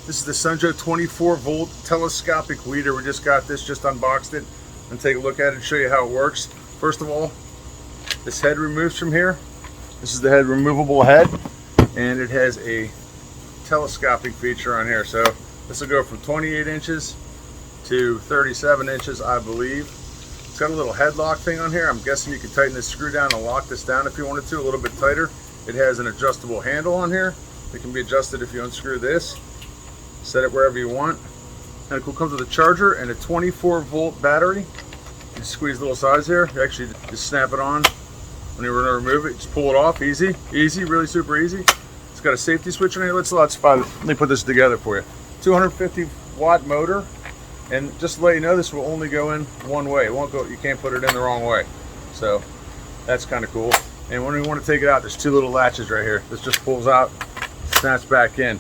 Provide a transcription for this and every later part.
This is the Sunjo 24 volt telescopic weeder. We just got this, just unboxed it, and take a look at it and show you how it works. First of all, this head removes from here. This is the head, removable head, and it has a telescopic feature on here. So this will go from 28 inches to 37 inches, I believe. It's got a little headlock thing on here. I'm guessing you can tighten this screw down and lock this down if you wanted to, a little bit tighter. It has an adjustable handle on here. It can be adjusted if you unscrew this. Set it wherever you want. And it comes with a charger and a 24 volt battery. You squeeze the little sides here. You actually just snap it on. When you're going to remove it, just pull it off. Easy, really super easy. It's got a safety switch on here. Let me put this together for you. 250 watt motor. And just to let you know, this will only go in one way. It won't go, you can't put it in the wrong way. So that's kind of cool. And when you want to take it out, there's two little latches right here. This just pulls out, snaps back in.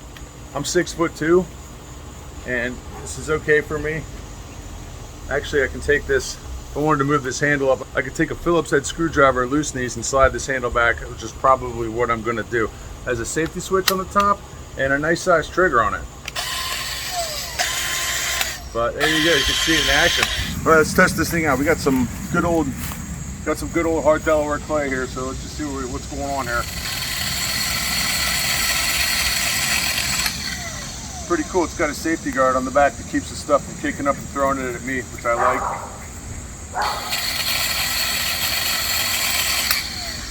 I'm 6'2", and this is okay for me. Actually, I can take this, if I wanted to move this handle up, I could take a Phillips head screwdriver, loosen these, and slide this handle back, which is probably what I'm gonna do. It has a safety switch on the top and a nice size trigger on it. But there you go, you can see it in action. All right, let's test this thing out. We got some good old hard Delaware clay here, so let's just see what's going on here. Pretty cool. It's got a safety guard on the back that keeps the stuff from kicking up and throwing it at me, which I like.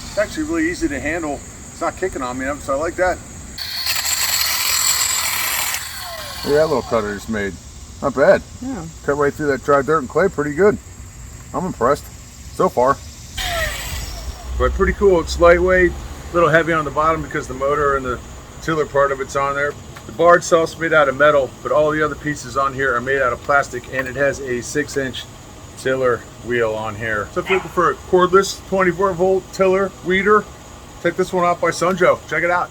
It's actually really easy to handle. It's not kicking on me, so I like that. Look at that little cutter just made. Not bad. Yeah. Cut right through that dry dirt and clay. Pretty good. I'm impressed so far. But pretty cool. It's lightweight, a little heavy on the bottom because the motor and the tiller part of it's on there. The bar itself is made out of metal, but all the other pieces on here are made out of plastic, and it has a 6-inch tiller wheel on here. So if you're looking for a cordless 24 volt tiller weeder, check this one out by Sunjo. Check it out.